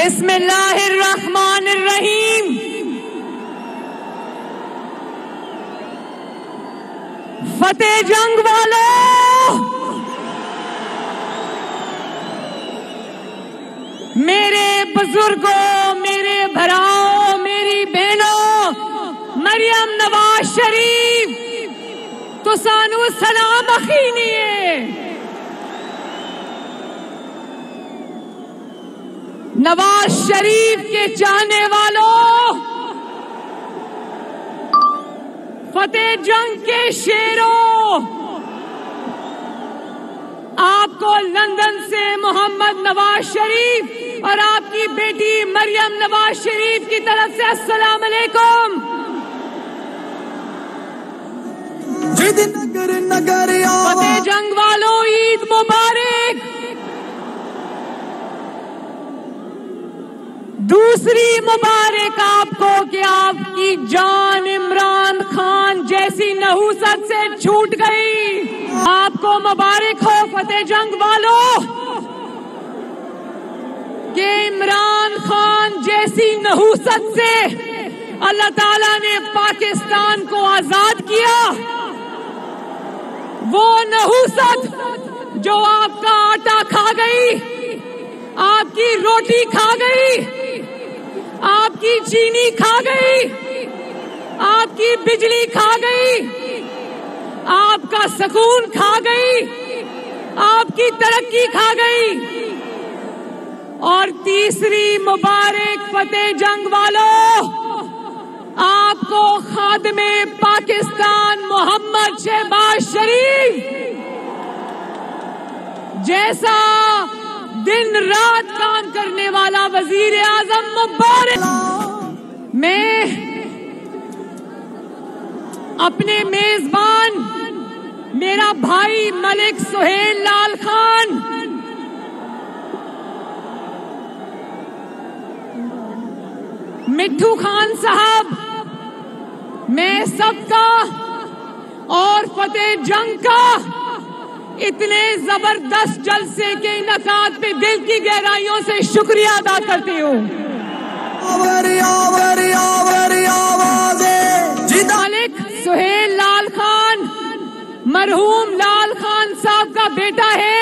बिस्मिल्लाहिर्रहमानिर्रहीम। फतेह जंग वालों, मेरे बुजुर्गों, मेरे भराओं, मेरी बहनों, मरियम नवाज शरीफ तो सानू सलाम अखीनी है। नवाज शरीफ के चाहने वालों, फतेह जंग के शेरों, आपको लंदन से मोहम्मद नवाज शरीफ और आपकी बेटी मरियम नवाज शरीफ की तरफ से अस्सलाम अलैकुम। फतेह जंग वालों, ईद मुबारक। दूसरी मुबारक आपको कि आपकी जान इमरान खान जैसी नहूसत से छूट गई। आपको मुबारक हो फतेह जंग वालों कि इमरान खान जैसी नहूसत से अल्लाह ताला ने पाकिस्तान को आजाद किया। वो नहूसत जो आपका आटा खा गई, आपकी रोटी खा गई, आपकी चीनी खा गई, आपकी बिजली खा गई, आपका सुकून खा गई, आपकी तरक्की खा गई। और तीसरी मुबारक फतेह जंग वालों, आपको खादिमे पाकिस्तान मोहम्मद शहबाज शरीफ जैसा दिन रात काम करने वाला वजीर आजम मुबारक। मैं अपने मेजबान मेरा भाई मलिक सुहेल लाल खान, मिट्ठू खान साहब, मैं सबका और फतेह जंग का इतने जबरदस्त जलसे के इनकाद पे दिल की गहराइयों से शुक्रिया अदा करती हूँ। मलिक सुहेल लाल खान मरहूम लाल खान साहब का बेटा है,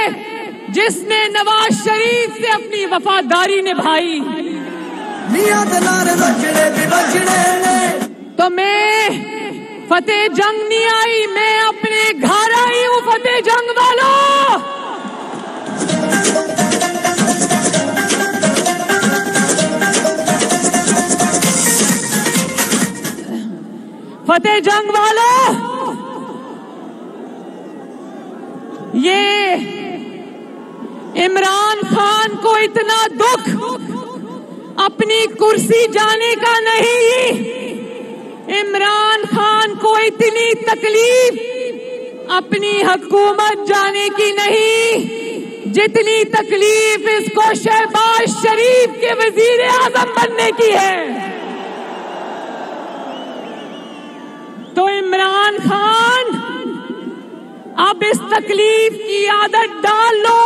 जिसने नवाज शरीफ से अपनी वफादारी निभाई। तो मैं फतेह जंग नहीं आई, मैं अपने घर आई हूँ। फतेह जंग वालों, फतेह जंग वालों, ये इमरान खान को इतना दुख अपनी कुर्सी जाने का नहीं, इमरान खान को इतनी तकलीफ अपनी हुकूमत जाने की नहीं, जितनी तकलीफ इसको शहबाज शरीफ के वजीर आजम बनने की है। तो इमरान खान, अब इस तकलीफ की आदत डाल लो।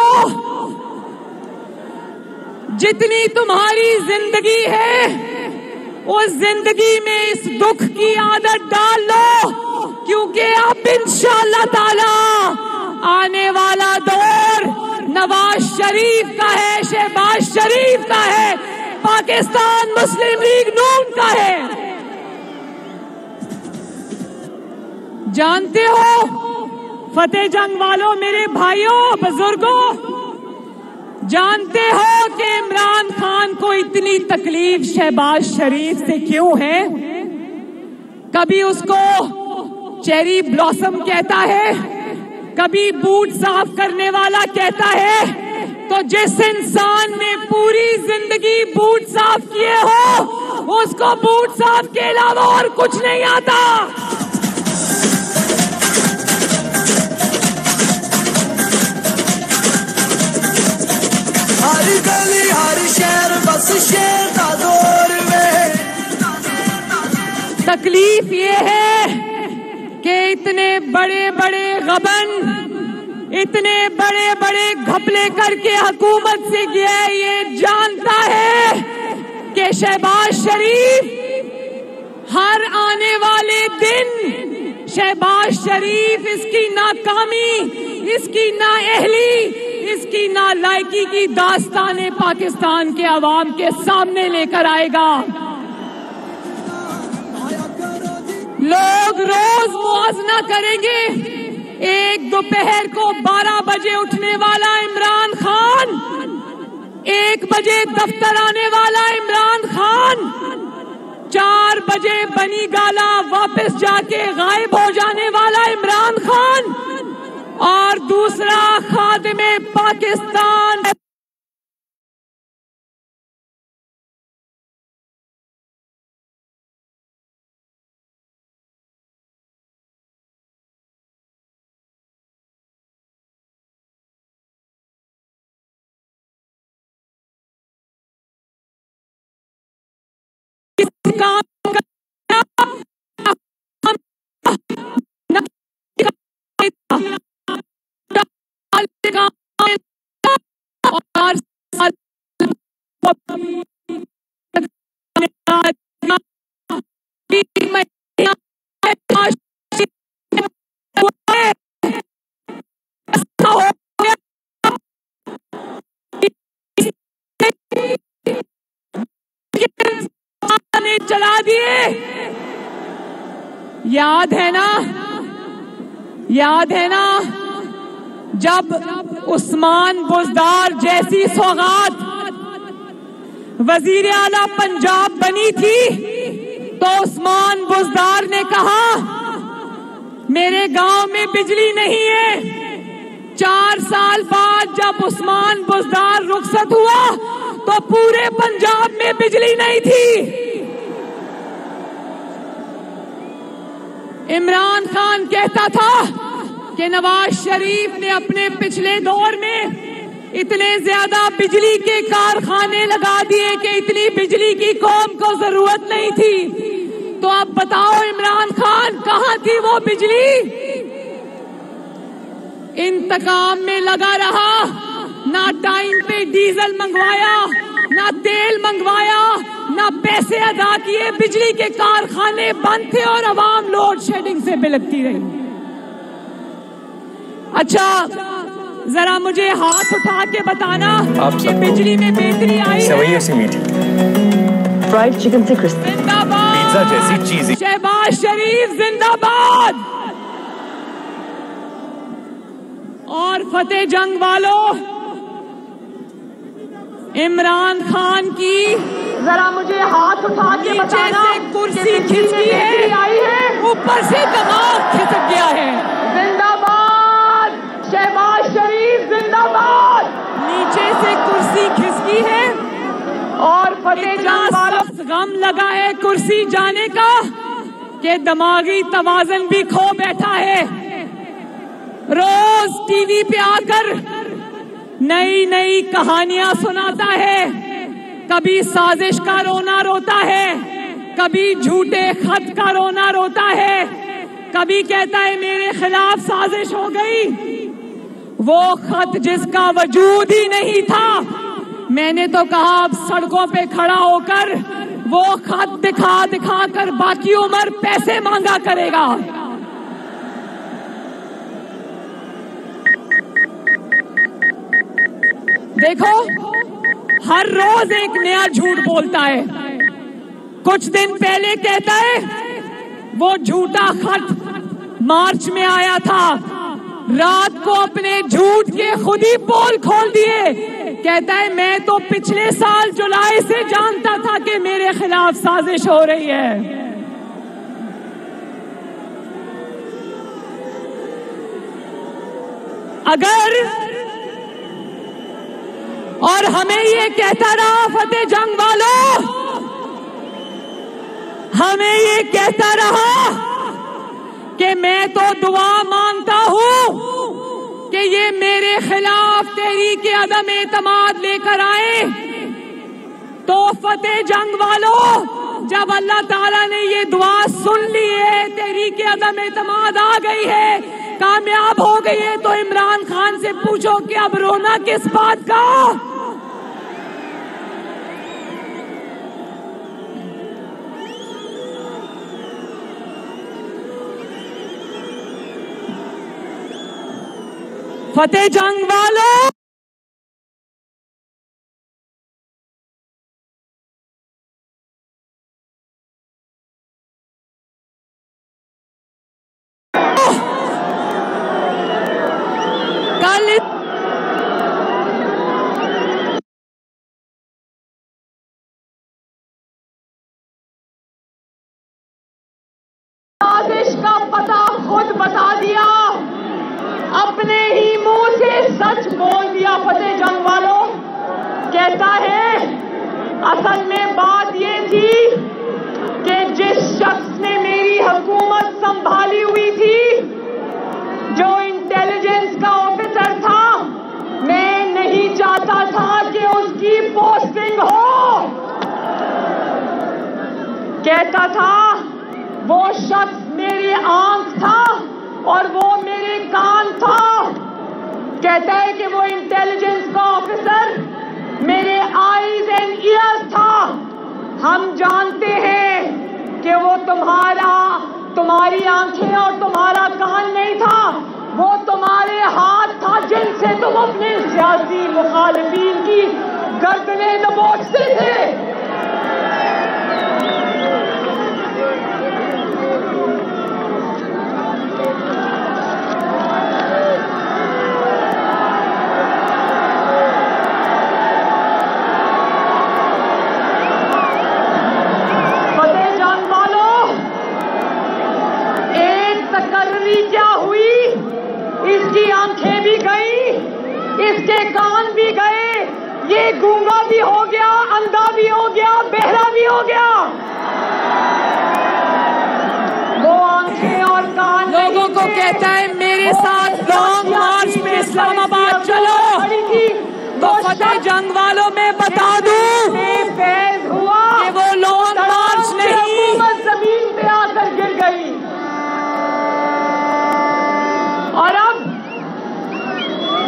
जितनी तुम्हारी जिंदगी है, उस जिंदगी में इस दुख की आदत डाल लो, क्योंकि अब इंशाअल्लाह ताला आने वाला दौर नवाज शरीफ का है, शहबाज शरीफ का है, पाकिस्तान मुस्लिम लीग नून का है। जानते हो फतेह जंग वालों, मेरे भाइयों बुजुर्गों, जानते हो कि इमरान खान को इतनी तकलीफ शहबाज शरीफ से क्यों है? कभी उसको चेरी ब्लॉसम कहता है, कभी बूट साफ करने वाला कहता है। तो जिस इंसान ने पूरी जिंदगी बूट साफ किए हो, उसको बूट साफ के अलावा और कुछ नहीं आता। हर गली हर शहर बस शेर का दौर में। तकलीफ ये है कि इतने बड़े बड़े गबन, इतने बड़े बड़े घपले करके हुकूमत से गया है, ये जानता है कि शहबाज शरीफ हर आने वाले दिन शहबाज शरीफ इसकी नाकामी, इसकी नाअहली, इसकी नालायकी की दास्ताने पाकिस्तान के अवाम के सामने लेकर आएगा। लोग रोज मुआवजा करेंगे, एक दोपहर को 12 बजे उठने वाला इमरान खान, 1 बजे दफ्तर आने वाला इमरान खान, 4 बजे बनी गाला वापस जाके गायब हो जाने वाला इमरान खान, और दूसरा खादिमे पाकिस्तान काम चला दिए। याद है ना, याद है ना जब उस्मान बुज़दार जैसी सौगात वजीर आला पंजाब बनी थी तो उस्मान बुज़दार ने कहा मेरे गांव में बिजली नहीं है। 4 साल बाद जब उस्मान बुज़दार रुखसत हुआ तो पूरे पंजाब में बिजली नहीं थी। इमरान खान कहता था कि नवाज शरीफ ने अपने पिछले दौर में इतने ज्यादा बिजली के कारखाने लगा दिए कि इतनी बिजली की कौम को जरूरत नहीं थी। तो अब बताओ इमरान खान, कहां थी वो बिजली? इंतकाम में लगा रहा, ना टाइम पे डीजल मंगवाया, ना तेल मंगवाया, ना पैसे अदा किए। बिजली के कारखाने बंद थे और अवाम लोड शेडिंग से बिलखती रही। अच्छा, जरा मुझे हाथ उठा के बताना कि बिजली में बेहतरी आई है? सेवइयों से मीठी, फ्राइड चिकन से क्रिस्पी, जिंदाबाद पिज्जा जैसी चीजें। शहबाज शरीफ जिंदाबाद। और फतेह जंग वालों, इमरान खान की जरा मुझे हाथ उठा के बताना, कुर्सी खिसकी है, ऊपर से दिमाग खिसक गया है। जिंदाबाद शहबाज शरीफ जिंदाबाद। नीचे से कुर्सी खिसकी है और फतेह जंग वालों गम लगा है कुर्सी जाने का कि दिमागी तवाज़ुन भी खो बैठा है। रोज टीवी पे आकर नई नई कहानियां सुनाता है। कभी साजिश का रोना रोता है, कभी झूठे खत का रोना रोता है, कभी कहता है मेरे खिलाफ साजिश हो गई। वो खत जिसका वजूद ही नहीं था, मैंने तो कहा अब सड़कों पे खड़ा होकर वो खत दिखा दिखा कर बाकी उम्र पैसे मांगा करेगा। देखो, हर रोज एक नया झूठ बोलता है। कुछ दिन पहले कहता है वो झूठा खत मार्च में आया था, रात को अपने झूठ के खुद ही पोल खोल दिए। कहता है मैं तो पिछले साल जुलाई से जानता था कि मेरे खिलाफ साजिश हो रही है। अगर और हमें ये कहता रहा फतेह जंग वालों, हमें ये कहता रहा कि मैं तो दुआ मांगता हूं कि ये मेरे खिलाफ तहरीक अदम एतमाद लेकर आए। तो फतेह जंग वालों, जब अल्लाह ताला ने ये दुआ सुन ली है, तहरीक अदम एतमाद आ गई है, कामयाब हो गई है तो इमरान खान से पूछो कि अब रोना किस बात का। फतेह जंग वालों, कल आदेश का पता खुद बता दिया, अपने ही मुंह से सच बोल दिया। फतेह जंग वालों कहता है असल में बात ये थी कि जिस शख्स ने मेरी हुकूमत संभाली हुई थी, जो इंटेलिजेंस का ऑफिसर था, मैं नहीं चाहता था कि उसकी पोस्टिंग हो। कहता था वो शख्स मेरी आंख था और वो मेरे कान था। कहता है कि वो इंटेलिजेंस का ऑफिसर मेरे आईज एंड ईयर्स था। हम जानते हैं कि वो तुम्हारी आंखें और तुम्हारा कान नहीं था, वो तुम्हारे हाथ था जिनसे तुम अपने सियासी मुखालिफिन की गर्दनें दबोचते थे। क्या हुई, इसकी आंखें भी गई, इसके कान भी गए, ये गूंगा भी हो गया, अंधा भी हो गया, बहरा भी हो गया। वो आंखें और कान लोगों को कहता है मेरे साथ लॉन्ग मार्च में इस्लामाबाद चलो, तो फतेह जंग वालों में बता दूं फैज हुआ कि वो लॉन्ग मार्च नहीं, जमीन पे आकर गिर गई। और अब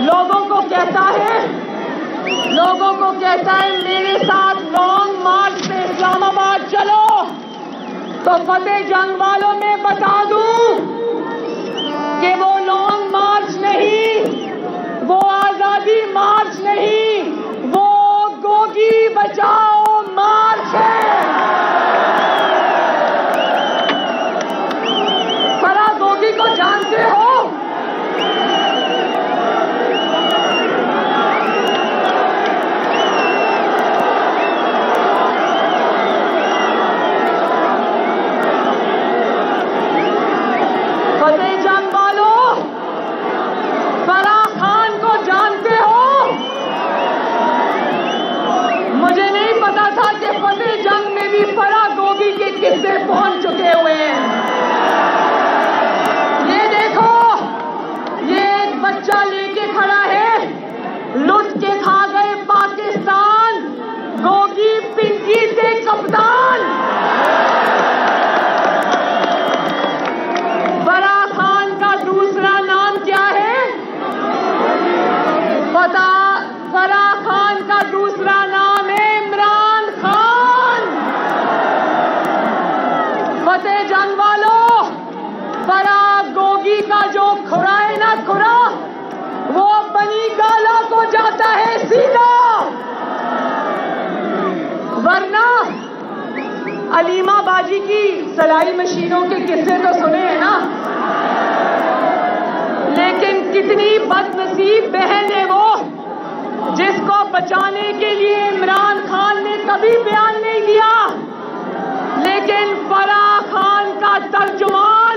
लोगों को कहता है मेरे साथ लॉन्ग मार्च में इस्लामाबाद चलो, तो फतेह जंग वालों में बता दूं कि वो लॉन्ग मार्च नहीं, वो आजादी मार्च नहीं, वो गोगी बचाओ मार्च है। फराह गोगी को जानते हो? किससे पहुंच चुके हुए हैं। ये देखो, ये एक बच्चा लेके खड़ा है, लुट के खा गए पाकिस्तान, गोगी पिंकी से कप्तान। फराह खान का दूसरा नाम क्या है? फराह खान का दूसरा नाम है इमरान खान। फतेह जंग वालों, फराह गोगी का जो खुरा है ना खुरा, वो बनी गाला को जाता है सीधा। वरना अलीमा बाजी की सलाई मशीनों के किस्से तो सुने हैं ना, लेकिन कितनी बदनसीब बहन है वो जिसको बचाने के लिए इमरान खान ने कभी बयान नहीं दिया, लेकिन फराह खान का तर्जुमान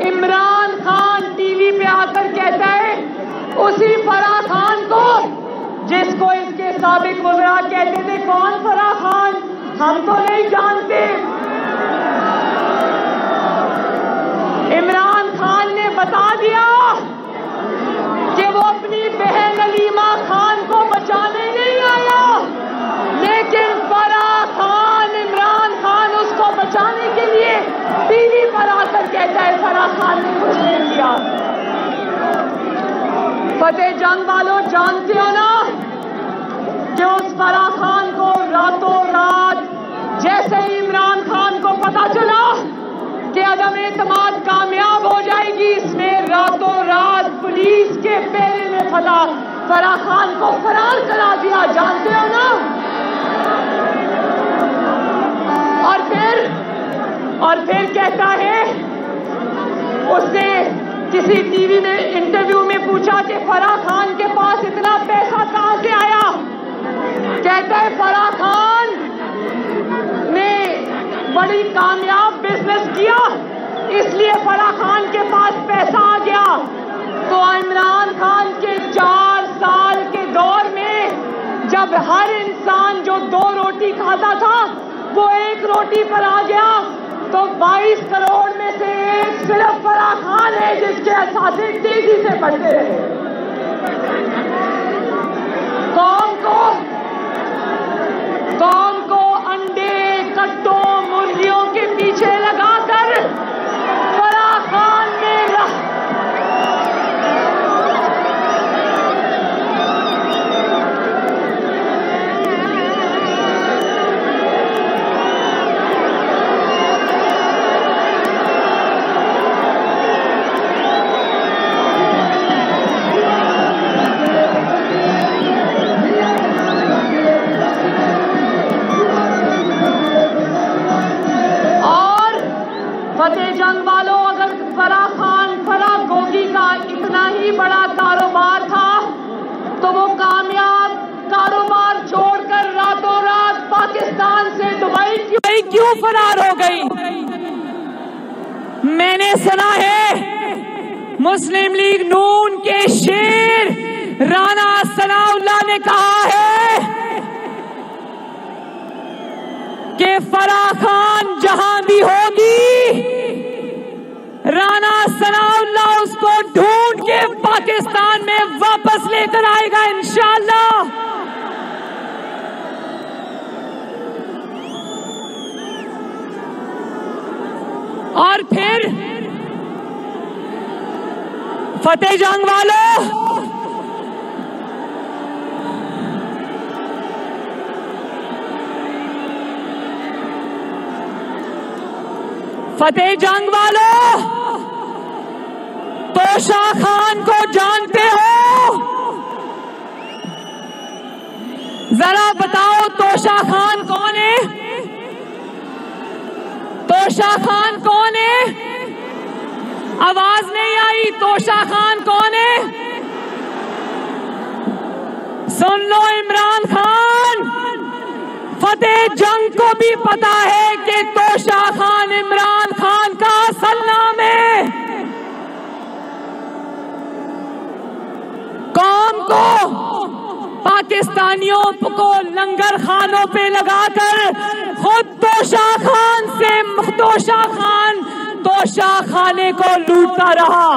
इमरान खान टीवी पे आकर कहता है, उसी फराह खान को जिसको इसके साबिक वज़रा कहते थे कौन फराह खान, हम तो नहीं जानते। इमरान खान ने बता दिया कि वो अपनी बहन अलीमा खान को बचाने नहीं आया, लेकिन फराह खान, इमरान खान उसको बचाने के लिए टीवी पर आकर कहता है फराह खान ने कुछ नहीं किया। फतेह जंग वालों, जानते हो ना कि उस फराह खान को रातों रात जैसे ही इमरान खान को पता चला कि अदम एतमाद कामयाब हो जाएगी, इसमें रातों रात पुलिस के पहरे में फराह खान को फरार करा दिया, जानते हो ना। और फिर कहता है, उसने किसी टीवी में इंटरव्यू में पूछा कि फराह खान के पास इतना पैसा कहां से आया। कहता है फराह खान ने बड़ी कामयाब बिजनेस किया, इसलिए फराह खान के पास पैसा आ गया। तो इमरान खान के 4 साल के दौर में जब हर इंसान जो 2 रोटी खाता था वो 1 रोटी पर आ गया, तो 22 करोड़ में से एक सिर्फ फराह खान है जिसके असासे तेजी से बढ़ते रहे। कौम को अंडे, कट्टों, मुर्गियों के पीछे लगाकर फराह खान ने फतेह जंग वालों, अगर फराह गोगी का इतना ही बड़ा कारोबार था तो वो कामयाब कारोबार छोड़कर रातों रात पाकिस्तान से दुबई क्यों फरार हो गई। मैंने सुना है मुस्लिम लीग नून के शेर राना सनाउल्लाह ने कहा है कि फराह खान जहां भी होगी राना सनाउल्लाह उसको ढूंढ के पाकिस्तान में वापस लेकर आएगा इंशाअल्लाह। और फिर फतेह जंग वालों, फतेह जंग वालों, तोशा खान को जानते हो? जरा बताओ तोशा खान कौन है? तोशा खान कौन है? आवाज नहीं आई। तोशा खान कौन है? सुन लो इमरान खान, फतेह जंग को भी पता है कि तोशा खान इमरान खान का असल नाम है। कौम को, पाकिस्तानियों को लंगर खानों पे लगाकर खुद तोशा खाने को लूटता रहा।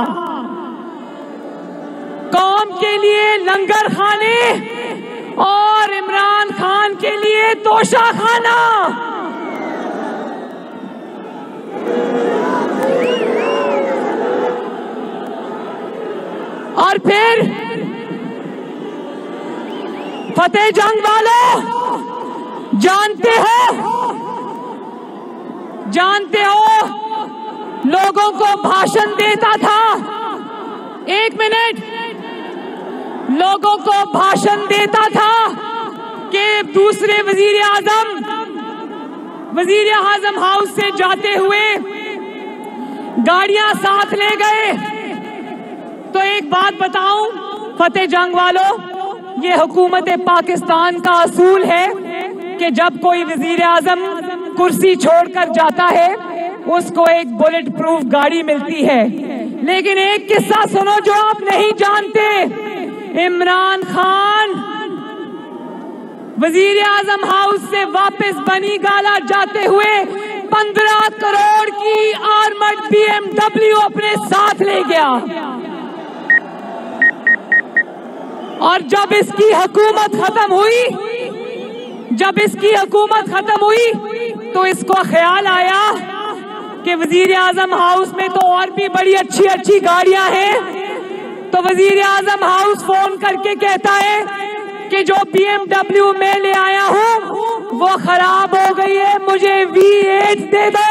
कौम के लिए लंगर खाने और इमरान खान के लिए तोशा खाना। और फिर फतेह जंग वालों, जानते हो लोगों को भाषण देता था। 1 मिनट, लोगों को भाषण देता था कि दूसरे वजीर आजम हाउस से जाते हुए गाड़ियां साथ ले गए। तो एक बात बताऊं फतेह जंग वालों, ये हुकूमत पाकिस्तान का असूल है कि जब कोई वजीर आजम कुर्सी छोड़कर जाता है उसको एक बुलेट प्रूफ गाड़ी मिलती है। लेकिन एक किस्सा सुनो जो आप नहीं जानते। इमरान खान वजीर आजम हाउस से वापस बनी गाला जाते हुए 15 करोड़ की आर्मर्ड BMW अपने साथ ले गया। और जब इसकी हुकूमत खत्म हुई तो इसको ख्याल आया कि वजीर आजम हाउस में तो और भी बड़ी अच्छी गाड़ियां हैं, तो वजीर आजम हाउस फोन करके कहता है कि जो BMW मैं ले आया हूं वो खराब हो गई है, मुझे V8 दे दो।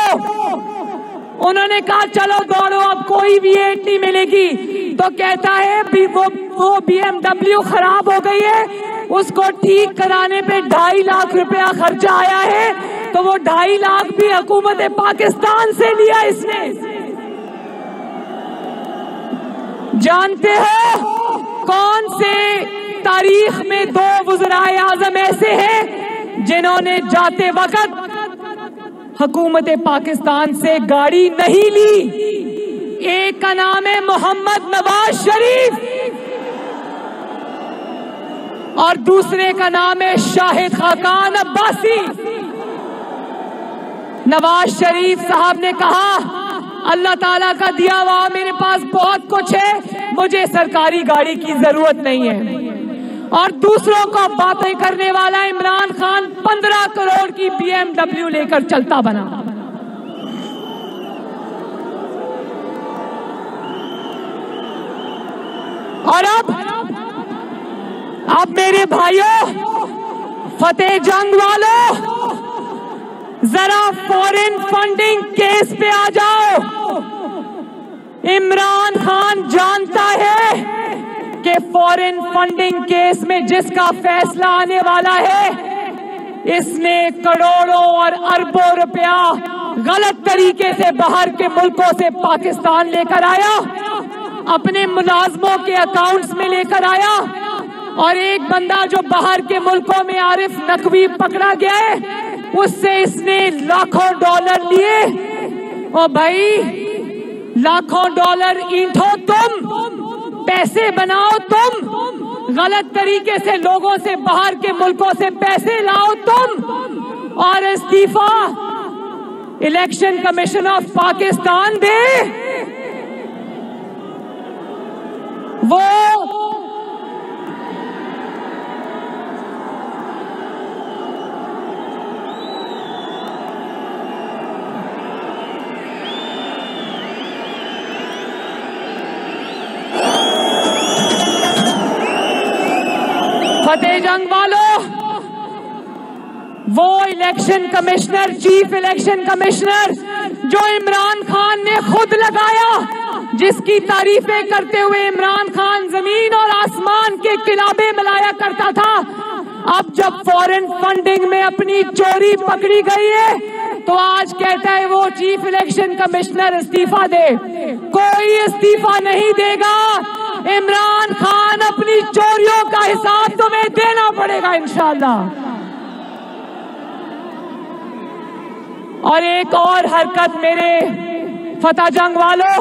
उन्होंने कहा चलो दौड़ो, अब कोई V8 नहीं मिलेगी। तो कहता है वो BMW खराब हो गई है, उसको ठीक कराने पे 2.5 लाख रुपया खर्चा आया है, तो वो 2.5 लाख भी हुकूमत पाकिस्तान से लिया इसने। जानते हो कौन से तारीख में 2 वज़राए आज़म ऐसे हैं जिन्होंने जाते वक्त हुकूमत पाकिस्तान से गाड़ी नहीं ली? एक का नाम है मोहम्मद नवाज शरीफ और दूसरे का नाम है शाहिद खाकान अब्बासी। नवाज शरीफ साहब ने कहा अल्लाह ताला का दिया हुआ मेरे पास बहुत कुछ है, मुझे सरकारी गाड़ी की जरूरत नहीं है। और दूसरों को बातें करने वाला इमरान खान 15 करोड़ की BMW लेकर चलता बना। और अब मेरे भाइयों, फतेह जंग वालों, जरा फॉरेन फंडिंग केस पे आ जाओ। इमरान खान जानता है कि फॉरेन फंडिंग केस में जिसका फैसला आने वाला है, इसने करोड़ों और अरबों रुपया गलत तरीके से बाहर के मुल्कों से पाकिस्तान लेकर आया, अपने मुलाजमों के अकाउंट्स में लेकर आया। और एक बंदा जो बाहर के मुल्कों में आरिफ नकवी पकड़ा गया है, उससे इसने लाखों डॉलर लिए। और भाई लाखों डॉलर ईंटो तुम, पैसे बनाओ तुम, गलत तरीके से लोगों से बाहर के मुल्कों से पैसे लाओ तुम, और इस्तीफा इलेक्शन कमीशन ऑफ पाकिस्तान दे। वो फतेह जंग वालों, वो election commissioner, chief election commissioner जो इमरान खान ने खुद लगाया, जिसकी तारीफें करते हुए इमरान खान जमीन और आसमान के किलाबे मिलाया करता था, अब जब फॉरेन फंडिंग में अपनी चोरी पकड़ी गई है तो आज कहता है वो चीफ इलेक्शन कमिश्नर इस्तीफा दे। कोई इस्तीफा नहीं देगा। इमरान खान अपनी चोरियों का हिसाब तुम्हें देना पड़ेगा इंशाअल्लाह। और एक और हरकत मेरे फतेह जंग वालों,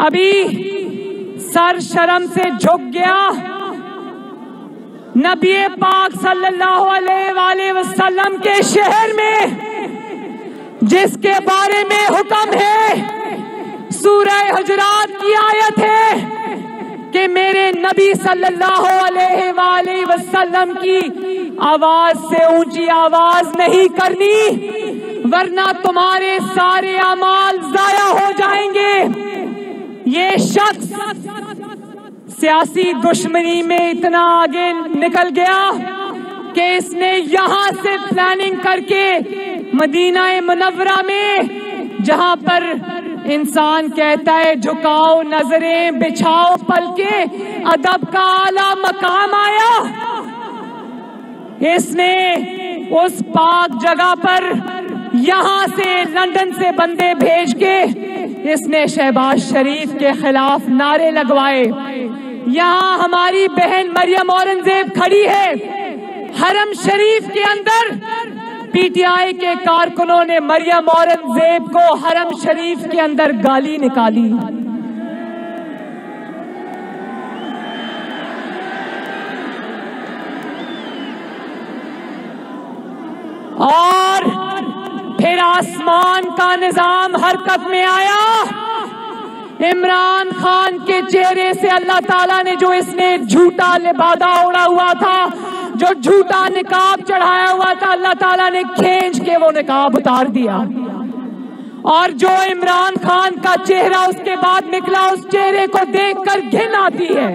अभी सर शर्म से झुक गया। नबी पाक सल्लल्लाहु अलैहि वसल्लम के शहर में जिसके बारे में हुक्म है, सूरह हुजरात की आयत है कि मेरे नबी सल्लल्लाहु अलैहि वसल्लम की आवाज से ऊंची आवाज नहीं करनी, वरना तुम्हारे सारे अमाल जाया हो जाएंगे। ये शख्स सियासी दुश्मनी में इतना आगे निकल गया कि इसने यहां से प्लानिंग करके मदीना मुनव्वरा में, जहां पर इंसान कहता है झुकाओ नजरें बिछाओ पलके, अदब का आला मकाम आया, इसने उस पाक जगह पर यहां से लंदन से बंदे भेज के इसने शहबाज शरीफ के खिलाफ नारे लगवाए। यहाँ हमारी बहन मरियम औरंगजेब खड़ी है, हरम शरीफ के अंदर पीटीआई के कारकुनों ने मरियम औरंगजेब को हरम शरीफ के अंदर गाली निकाली। और फिर आसमान का निजाम हरकत में आया। इमरान खान के चेहरे से अल्लाह ताला ने जो इसने झूठा लिबादा ओढ़ा हुआ था, जो झूठा निकाब चढ़ाया हुआ था, अल्लाह ताला ने खींच के वो निकाब उतार दिया। और जो इमरान खान का चेहरा उसके बाद निकला, उस चेहरे को देखकर घिन आती है।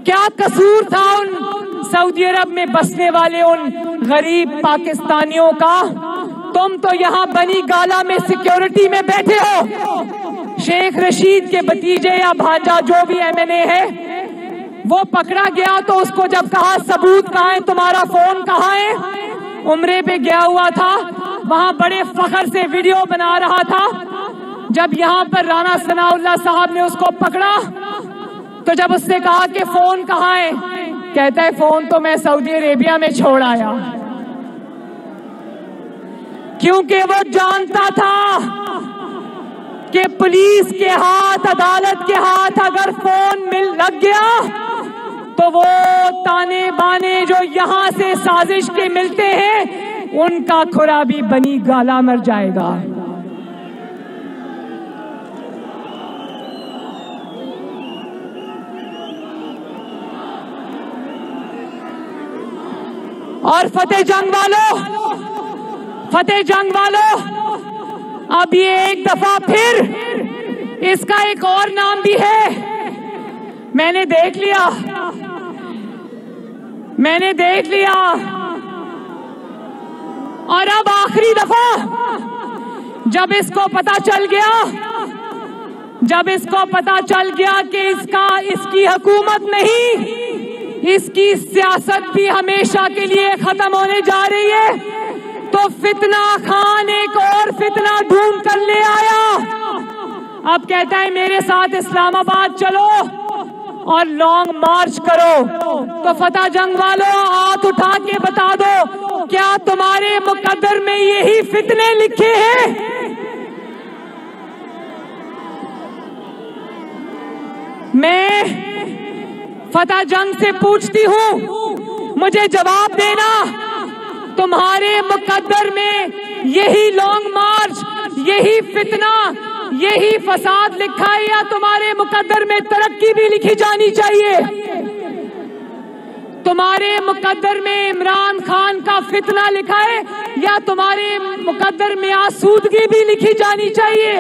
क्या कसूर था उन सऊदी अरब में बसने वाले उन गरीब पाकिस्तानियों का? तुम तो यहाँ बनी गाला में सिक्योरिटी में बैठे हो। शेख रशीद के भतीजे या भांजा जो भी MNA है, वो पकड़ा गया तो उसको जब कहा सबूत कहाँ है, तुम्हारा फोन कहाँ है, उम्रे पे गया हुआ था, वहां बड़े फख्र से वीडियो बना रहा था। जब यहाँ पर राना सनाउल्लाह साहब ने उसको पकड़ा तो जब उसने कहा कि फोन कहाँ है, कहता है फोन तो मैं सऊदी अरेबिया में छोड़ आया। क्योंकि वो जानता था कि पुलिस के हाथ, अदालत के हाथ अगर फोन लग गया तो वो ताने बाने जो यहां से साजिश के मिलते हैं, उनका खुरा भी बनी गाला मर जाएगा। और फतेह जंग वालों, अब ये एक दफा फिर इसका एक और नाम भी है, मैंने देख लिया। और अब आखिरी दफा जब इसको पता चल गया कि इसकी हुकूमत नहीं, इसकी सियासत भी हमेशा के लिए खत्म होने जा रही है, तो फितना खान एक और फितना ढूंढ कर ले आया। अब कहता है मेरे साथ इस्लामाबाद चलो और लॉन्ग मार्च करो। तो फतेह जंग वालों, हाथ उठा के बता दो, क्या तुम्हारे मुकद्दर में यही फितने लिखे हैं? मैं फतेह जंग से पूछती हूं, मुझे जवाब देना, तुम्हारे मुकद्दर में यही लॉन्ग मार्च, यही फितना, यही फसाद लिखा है, या तुम्हारे मुकद्दर में तरक्की भी लिखी जानी चाहिए? तुम्हारे मुकद्दर में इमरान खान का फितना लिखा है, या तुम्हारे मुकद्दर में आसूदगी भी लिखी जानी चाहिए?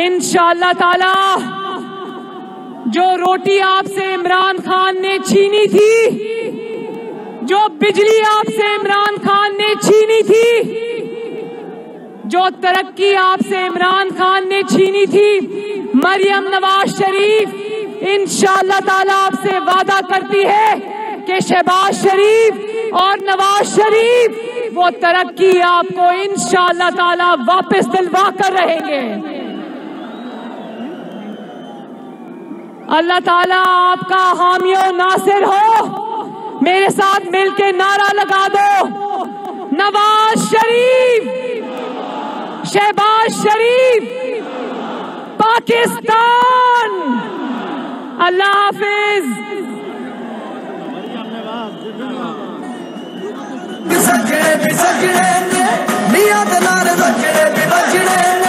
इंशाअल्लाह ताला जो रोटी आपसे इमरान खान ने छीनी थी, जो बिजली आपसे इमरान खान ने छीनी थी, जो तरक्की आपसे इमरान खान ने छीनी थी, मरियम नवाज शरीफ इंशाअल्लाह ताला आपसे वादा करती है कि शहबाज शरीफ और नवाज शरीफ वो तरक्की आपको इंशाअल्लाह ताला वापस दिलवा कर रहेंगे। अल्लाह ताला आपका हामी और नासिर हो। मेरे साथ मिलके नारा लगा दो, नवाज शरीफ, शहबाज शरीफ, पाकिस्तान। अल्लाह हाफिज। बिसजने ने मियां दे नारे बजने